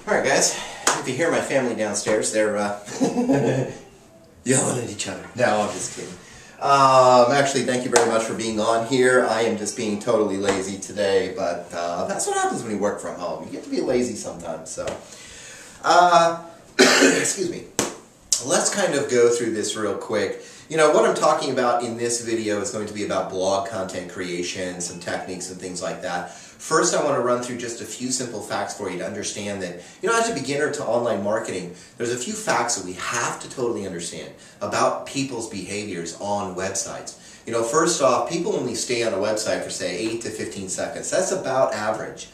Alright guys, if you hear my family downstairs, they're yelling at each other. No, I'm just kidding. Actually, thank you very much for being on here. I am just being totally lazy today, but that's what happens when you work from home. You get to be lazy sometimes, so. Excuse me. Let's kind of go through this real quick. You know, what I'm talking about in this video is going to be about blog content creation, some techniques and things like that. First, I want to run through just a few simple facts for you to understand that, you know, as a beginner to online marketing, there's a few facts that we have to totally understand about people's behaviors on websites. You know, first off, people only stay on a website for, say, 8 to 15 seconds. That's about average.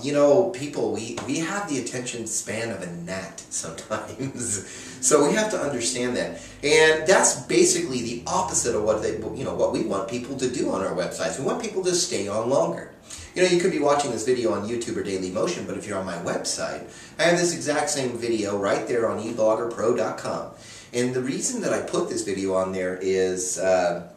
You know, people, we have the attention span of a gnat sometimes. So we have to understand that. And that's basically the opposite of what what we want people to do on our websites. We want people to stay on longer. You know, you could be watching this video on YouTube or Dailymotion, but if you're on my website, I have this exact same video right there on ebloggerpro.com. And the reason that I put this video on there is so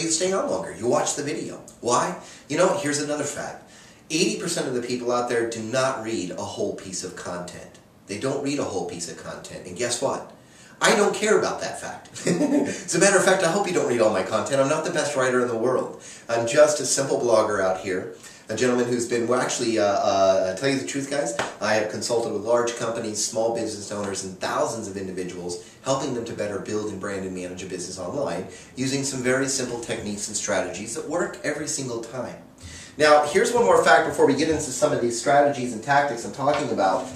you stay on longer. You watch the video. Why? You know, here's another fact. 80% of the people out there do not read a whole piece of content. They don't read a whole piece of content. And guess what? I don't care about that fact. As a matter of fact, I hope you don't read all my content. I'm not the best writer in the world. I'm just a simple blogger out here. A gentleman who's been, well actually, tell you the truth guys, I have consulted with large companies, small business owners, and thousands of individuals, helping them to better build and brand and manage a business online, using some very simple techniques and strategies that work every single time. Now, here's one more fact before we get into some of these strategies and tactics I'm talking about.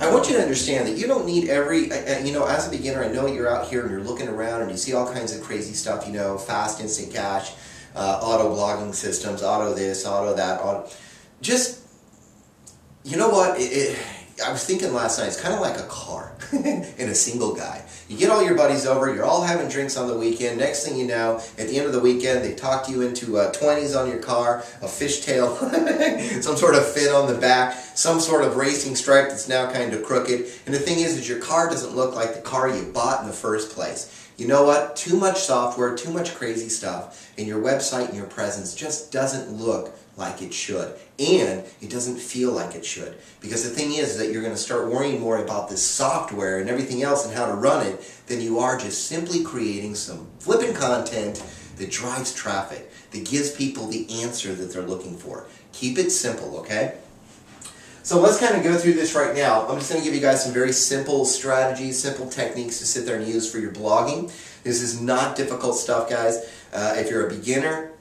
I want you to understand that you don't need every, you know, as a beginner, I know you're out here and you're looking around and you see all kinds of crazy stuff, you know, fast, instant cash, auto blogging systems, auto this, auto that, auto. Just, you know what, I was thinking last night, it's kind of like a car and a single guy. You get all your buddies over, you're all having drinks on the weekend. Next thing you know, at the end of the weekend, they talked you into 20s on your car, a fishtail, some sort of fin on the back, some sort of racing stripe that's now kind of crooked. And the thing is your car doesn't look like the car you bought in the first place. You know what? Too much software, too much crazy stuff, and your website and your presence just doesn't look like it should. And it doesn't feel like it should. Because the thing is that you're going to start worrying more about this software and everything else and how to run it than you are just simply creating some flipping content that drives traffic, that gives people the answer that they're looking for. Keep it simple, okay? So let's kind of go through this right now. I'm just going to give you guys some very simple strategies, simple techniques to sit there and use for your blogging. This is not difficult stuff, guys. If you're a beginner,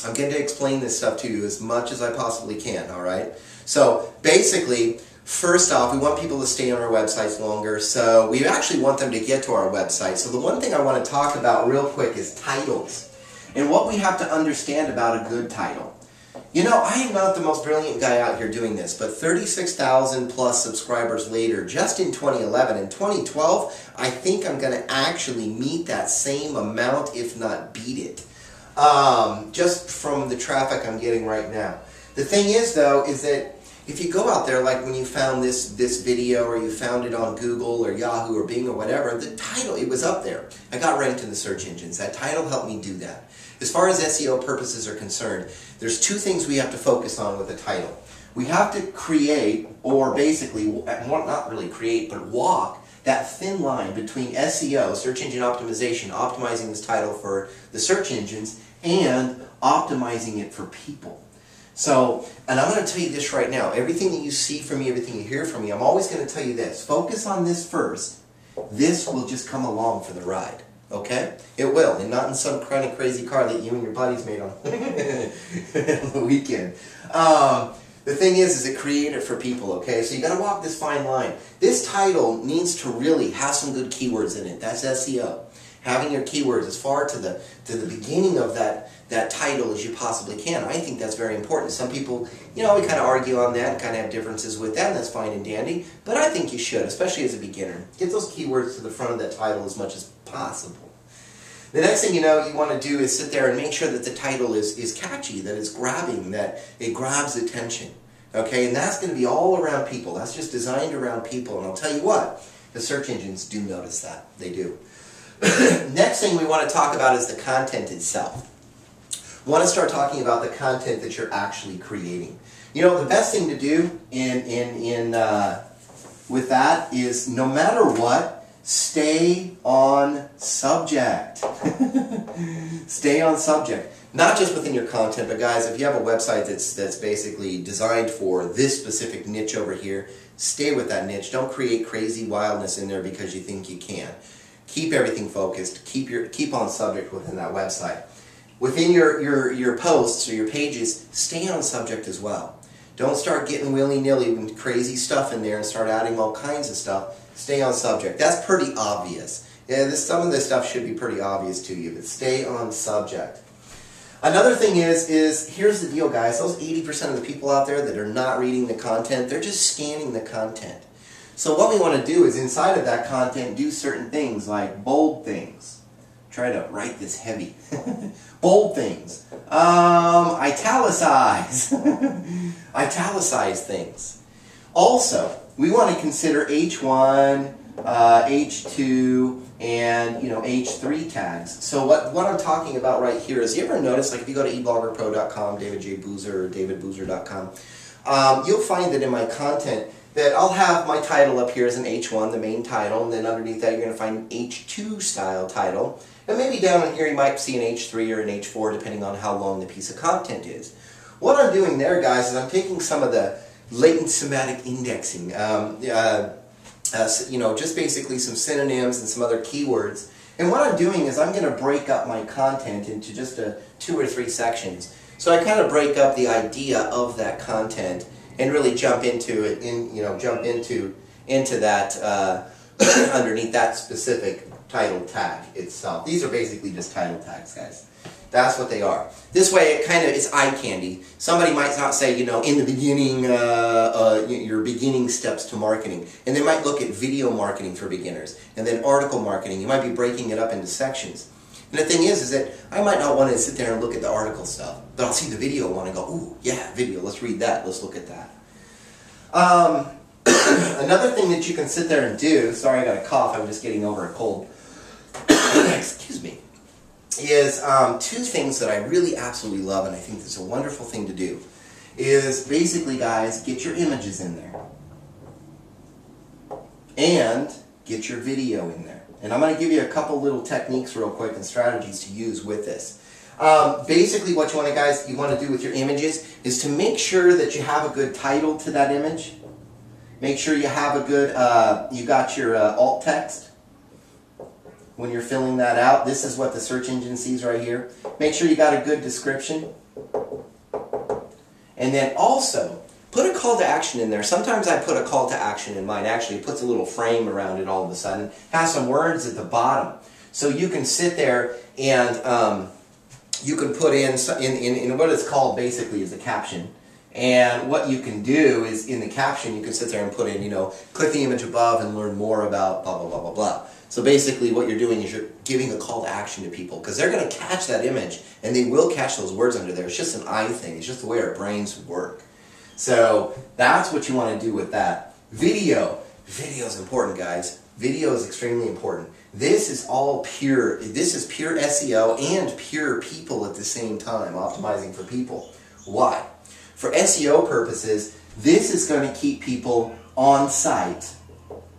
I'm going to explain this stuff to you as much as I possibly can, all right? So basically, first off, we want people to stay on our websites longer, so we actually want them to get to our website. So the one thing I want to talk about real quick is titles and what we have to understand about a good title. You know, I am not the most brilliant guy out here doing this, but 36,000 plus subscribers later, just in 2011 and 2012, I think I'm going to actually meet that same amount, if not beat it. Just from the traffic I'm getting right now. The thing is, though, is that if you go out there, like when you found this video, or you found it on Google or Yahoo or Bing or whatever, the title, it was up there. I got ranked in the search engines. That title helped me do that. As far as SEO purposes are concerned, there's two things we have to focus on with a title. We have to create, or basically, not really create, but walk that thin line between SEO, search engine optimization, optimizing this title for the search engines, and optimizing it for people. So, and I'm going to tell you this right now, everything that you see from me, everything you hear from me, I'm always going to tell you this. Focus on this first. This will just come along for the ride. Okay? It will, and not in some kind of crazy car that you and your buddies made on the weekend. The thing is it create it for people, okay? So you got to walk this fine line. This title needs to really have some good keywords in it. That's SEO. Having your keywords as far to the beginning of that title as you possibly can. I think that's very important. Some people, you know, we kind of argue on that and kind of have differences with that, and that's fine and dandy. But I think you should, especially as a beginner. Get those keywords to the front of that title as much as possible. The next thing you know you want to do is sit there and make sure that the title is catchy, that it's grabbing, that it grabs attention. Okay, and that's going to be all around people. That's just designed around people. And I'll tell you what, the search engines do notice that. They do. Next thing we want to talk about is the content itself. We want to start talking about the content that you're actually creating. You You know, the best thing to do with that is, no matter what, stay on subject. Stay on subject. Not just within your content, but guys, if you have a website that's basically designed for this specific niche over here, stay with that niche. Don't create crazy wildness in there because you think you can. Keep everything focused. Keep on subject within that website. Within your posts or your pages, stay on subject as well. Don't start getting willy-nilly with crazy stuff in there and start adding all kinds of stuff. Stay on subject. That's pretty obvious. Yeah, some of this stuff should be pretty obvious to you, but stay on subject. Another thing is here's the deal, guys. Those 80% of the people out there that are not reading the content, they're just scanning the content. So what we want to do is, inside of that content, do certain things like bold things. Try to write this heavy. Bold things. Italicize. Italicize things. Also, we want to consider H1, H2, and H3 tags. So what I'm talking about right here is, you ever notice, like if you go to ebloggerpro.com, David J. Boozer, or davidboozer.com, you'll find that in my content that I'll have my title up here as an H1, the main title, and then underneath that you're going to find an H2 style title. And maybe down in here you might see an H3 or an H4 depending on how long the piece of content is. What I'm doing there, guys, is I'm taking some of the latent semantic indexing, just basically some synonyms and some other keywords. And what I'm doing is I'm going to break up my content into just 2 or 3 sections. So I kind of break up the idea of that content and really jump into it, into that underneath that specific title tag itself. These are basically just title tags, guys. That's what they are. This way, it's eye candy. Somebody might not say, in the beginning, your beginning steps to marketing, and they might look at video marketing for beginners, and then article marketing. You might be breaking it up into sections. And the thing is that I might not want to sit there and look at the article stuff, but I'll see the video one and go, ooh, yeah, video. Let's read that. Let's look at that. Another thing that you can sit there and do. Sorry, I got a cough. I'm just getting over a cold. Excuse me. Is 2 things that I really absolutely love, and I think it's a wonderful thing to do, is basically, guys, get your images in there and get your video in there. And I'm going to give you a couple little techniques real quick and strategies to use with this. Basically what you want to do with your images is to make sure that you have a good title to that image. Make sure you have a good, you got your alt text. When you're filling that out, this is what the search engine sees right here. Make sure you got a good description. And then also, put a call to action in there. Sometimes I put a call to action in mine. Actually, it puts a little frame around it all of a sudden. Has some words at the bottom. So you can sit there and you can put in what it's called basically is a caption. And what you can do is, in the caption, you can sit there and put in, click the image above and learn more about blah, blah, blah, blah, blah. So basically what you're doing is you're giving a call to action to people, because they're going to catch that image, and they will catch those words under there. It's just an eye thing. It's just the way our brains work. So that's what you want to do with that. Video. Video is important, guys. Video is extremely important. This is all pure. This is pure SEO and pure people at the same time, optimizing for people. Why? For SEO purposes, this is going to keep people on site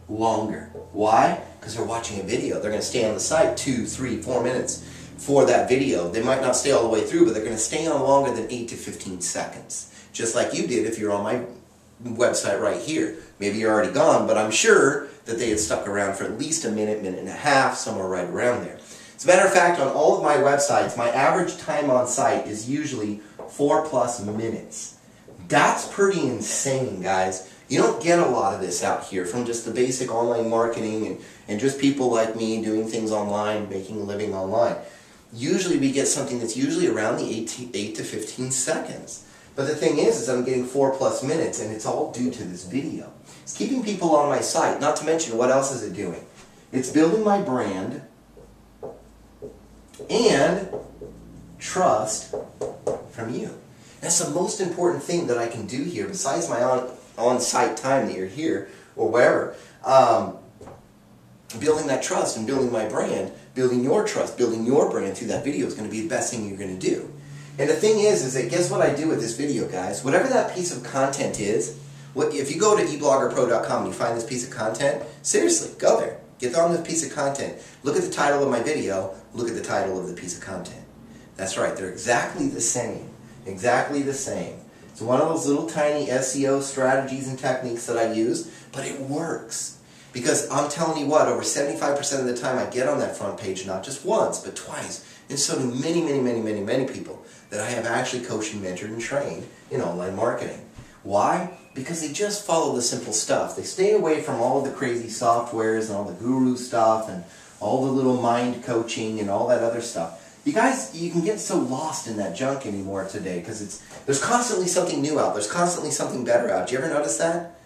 longer. Why? Because they're watching a video. They're going to stay on the site 2, 3, 4 minutes for that video. They might not stay all the way through, but they're going to stay on longer than 8 to 15 seconds. Just like you did if you're on my website right here. Maybe you're already gone, but I'm sure that they had stuck around for at least a minute, minute and a half, somewhere right around there. As a matter of fact, on all of my websites, my average time on site is usually 4+ minutes. That's pretty insane, guys. You don't get a lot of this out here from just the basic online marketing and just people like me doing things online, making a living online. Usually we get something that's usually around the 8 to 15 seconds. But the thing is I'm getting 4+ minutes, and it's all due to this video. It's keeping people on my site, not to mention what else is it doing? It's building my brand and trust from you. That's the most important thing that I can do here, besides my on-site time that you're here, or wherever. Building that trust and building my brand, building your trust, building your brand through that video is going to be the best thing you're going to do. And the thing is that guess what I do with this video, guys? Whatever that piece of content is, if you go to ebloggerpro.com and you find this piece of content, seriously, go there. Get on this piece of content. Look at the title of my video. Look at the title of the piece of content. That's right. They're exactly the same. Exactly the same. It's one of those little tiny SEO strategies and techniques that I use, but it works. Because I'm telling you what, over 75% of the time I get on that front page, not just once, but twice. And so do many people that I have actually coached and mentored and trained in online marketing. Why? Because they just follow the simple stuff. They stay away from all of the crazy softwares and all the guru stuff and all the little mind coaching and all that other stuff. You guys, you can get so lost in that junk anymore today because there's constantly something new out. There's constantly something better out. Do you ever notice that?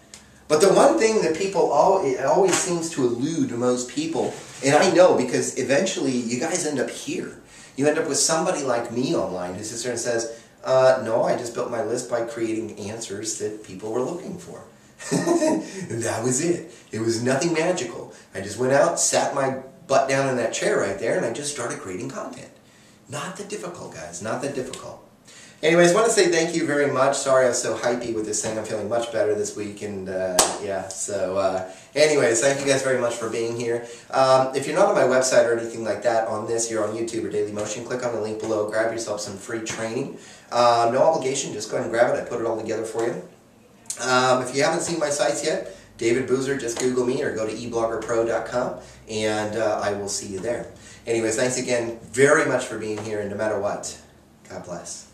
But the one thing that people always seems to elude most people, and I know because eventually you guys end up here. You end up with somebody like me online who sits there and says, no, I just built my list by creating answers that people were looking for. That was it. It was nothing magical. I just went out, sat my butt down in that chair right there, and I just started creating content. Not that difficult, guys. Not that difficult. Anyways, I want to say thank you very much. Sorry I was so hypey with this thing. I'm feeling much better this week, and yeah, so anyways, thank you guys very much for being here. If you're not on my website or anything like that on this, you're on YouTube or Dailymotion, click on the link below, grab yourself some free training. No obligation, just go ahead and grab it. I put it all together for you. If you haven't seen my sites yet, David Boozer, just Google me or go to ebloggerpro.com, and I will see you there. Anyways, thanks again very much for being here, and no matter what, God bless.